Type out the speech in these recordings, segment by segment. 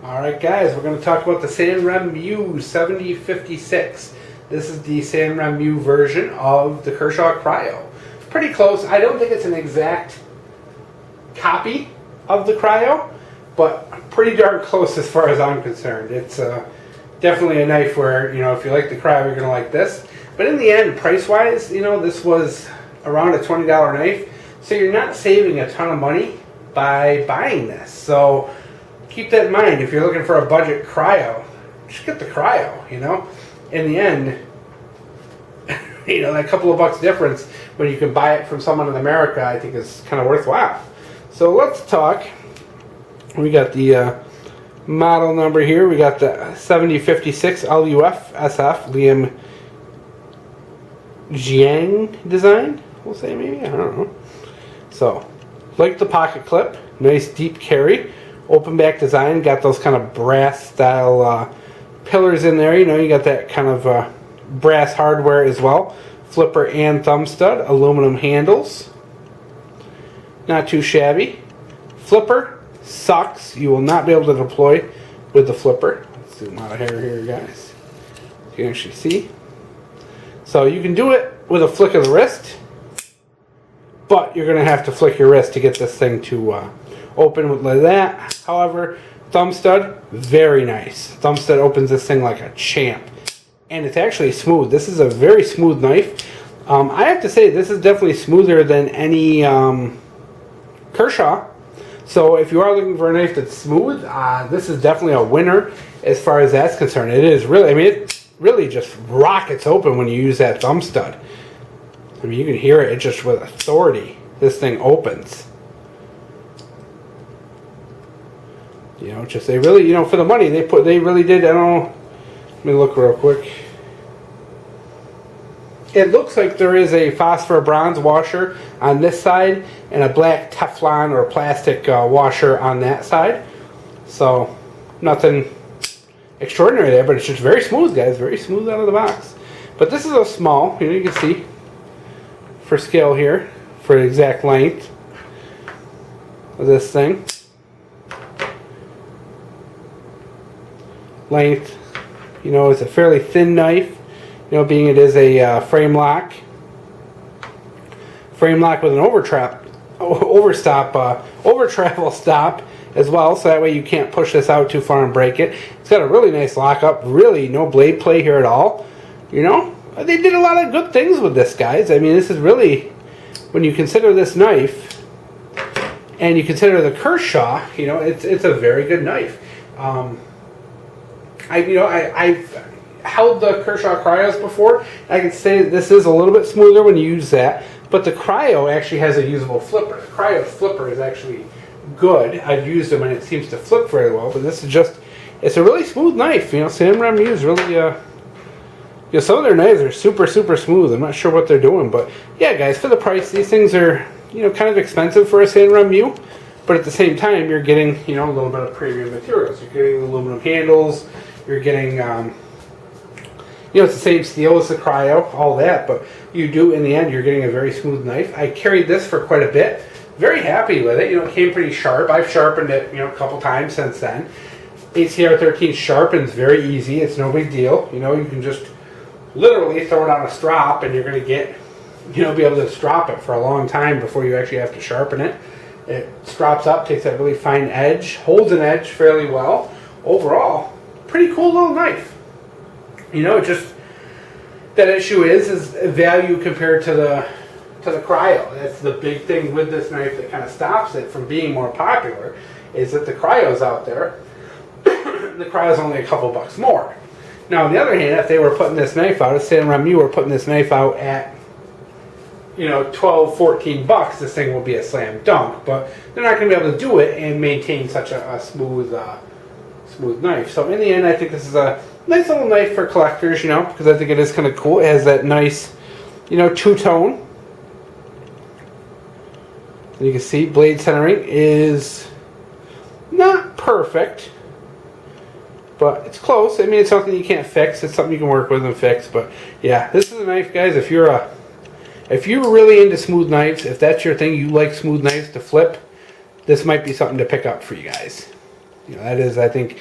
Alright guys, we're going to talk about the SanRenMu 7056. This is the SanRenMu version of the Kershaw Cryo. Pretty close. I don't think it's an exact copy of the Cryo, but pretty darn close as far as I'm concerned. It's definitely a knife where, you know, if you like the Cryo, you're going to like this. But in the end, price-wise, you know, this was around a $20 knife, so you're not saving a ton of money by buying this. So keep that in mind. If you're looking for a budget Cryo, just get the Cryo, you know. In the end, you know, that couple of bucks difference when you can buy it from someone in America, I think is kind of worthwhile. So let's talk. We got the model number here. We got the 7056 LUF SF Liam Jiang design, we'll say maybe, I don't know. So, like the pocket clip, nice deep carry. Open back design, got those kind of brass style pillars in there. You know, you got that kind of brass hardware as well. Flipper and thumb stud, aluminum handles. Not too shabby. Flipper sucks. You will not be able to deploy with the flipper. Let's zoom out of here, guys. You can actually see. So you can do it with a flick of the wrist, but you're going to have to flick your wrist to get this thing to open like that. However, thumb stud, very nice. Thumb stud opens this thing like a champ. And it's actually smooth. This is a very smooth knife. I have to say, this is definitely smoother than any Kershaw. So if you are looking for a knife that's smooth, this is definitely a winner as far as that's concerned. It is really, I mean, it really just rockets open when you use that thumb stud. I mean, you can hear it just with authority. This thing opens. You know, just they really, you know, for the money they really did. I don't know. Let me look real quick. It looks like there is a phosphor bronze washer on this side and a black Teflon or plastic washer on that side. So nothing extraordinary there, but it's just very smooth, guys. Very smooth out of the box. But this is a small. You know, you can see for scale here for the exact length of this thing. Length, you know, it's a fairly thin knife, you know, being it is a frame lock with an over travel stop as well, so that way you can't push this out too far and break it. It's got a really nice lockup, really no blade play here at all. You know, they did a lot of good things with this, guys. I mean, this is really, when you consider this knife and you consider the Kershaw, you know, it's a very good knife. I've held the Kershaw Cryos before. I can say that this is a little bit smoother when you use that, but the Cryo actually has a usable flipper. The Cryo flipper is actually good. I've used them and it seems to flip very well, but this is just, it's a really smooth knife. You know, SanRenMu is really, you know, some of their knives are super smooth. I'm not sure what they're doing, but yeah, guys, for the price, these things are, you know, kind of expensive for a SanRenMu, but at the same time, you're getting, you know, a little bit of premium materials. You're getting aluminum handles. You're getting, you know, it's the same steel as the Cryo, all that, but you do, in the end, you're getting a very smooth knife. I carried this for quite a bit. Very happy with it. You know, it came pretty sharp. I've sharpened it, you know, a couple times since then. ACR 13 sharpens very easy. It's no big deal. You know, you can just literally throw it on a strop and you're going to get, you know, be able to strop it for a long time before you actually have to sharpen it. It strops up, takes that really fine edge, holds an edge fairly well. Overall, pretty cool little knife. You know, just that issue is value compared to the Cryo. That's the big thing with this knife that kind of stops it from being more popular, is that the Cryo's out there. The Cryo's only a couple bucks more. Now, on the other hand, if they were putting this knife out, if SanRenMu were putting this knife out at, you know, 12, 14 bucks, this thing will be a slam dunk. But they're not going to be able to do it and maintain such a smooth knife. So in the end, I think this is a nice little knife for collectors, you know, because I think it is kind of cool. It has that nice, you know, two-tone. And you can see blade centering is not perfect, but it's close. I mean, it's something you can't fix. It's something you can work with and fix. But yeah, this is a knife, guys. If you're really into smooth knives, if that's your thing, you like smooth knives to flip, this might be something to pick up for you guys. You know, that is, I think,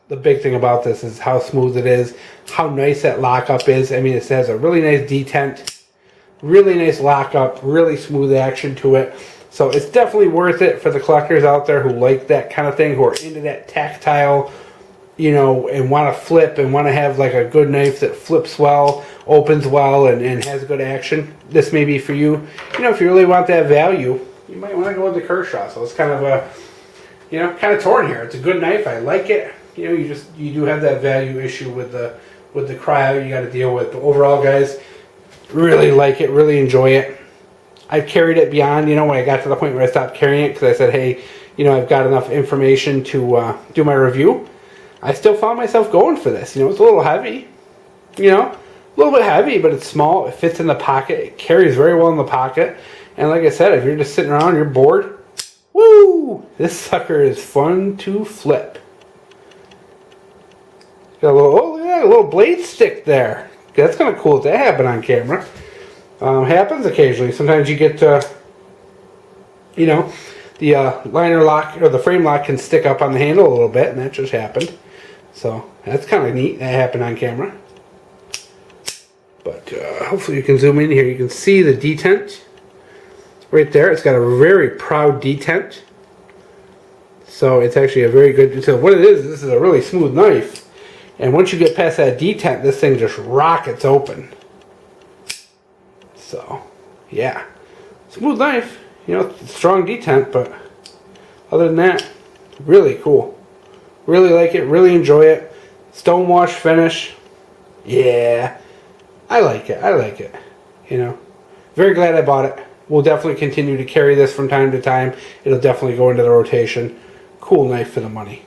the big thing about this is how smooth it is, how nice that lockup is. I mean, it has a really nice detent, really nice lockup, really smooth action to it. So it's definitely worth it for the collectors out there who like that kind of thing, who are into that tactile, you know, and want to flip and want to have like a good knife that flips well, opens well, and has good action. This may be for you. You know, if you really want that value, you might want to go with the Kershaw. So it's kind of a, you know, kind of torn here. It's a good knife. I like it. You know, you do have that value issue with the Cryo you got to deal with. But overall, guys, really like it. Really enjoy it. I've carried it beyond, you know, when I got to the point where I stopped carrying it because I said, hey, you know, I've got enough information to do my review. I still found myself going for this. You know, it's a little heavy. You know, a little bit heavy, but it's small. It fits in the pocket. It carries very well in the pocket. And like I said, if you're just sitting around, you're bored, woo! This sucker is fun to flip. Got a little, oh, look at that, a little blade stick there. That's kind of cool if that happened on camera. Happens occasionally. Sometimes you get, you know, the liner lock or the frame lock can stick up on the handle a little bit, and that just happened. So that's kind of neat. That happened on camera. But hopefully you can zoom in here. You can see the detent right there. It's got a very proud detent. So it's actually a very good. So what it is, this is a really smooth knife. And once you get past that detent, this thing just rockets open. So, yeah. Smooth knife. You know, strong detent, but other than that, really cool. Really like it. Really enjoy it. Stonewash finish. Yeah. I like it. I like it. You know. Very glad I bought it. We'll definitely continue to carry this from time to time. It'll definitely go into the rotation. Cool knife for the money.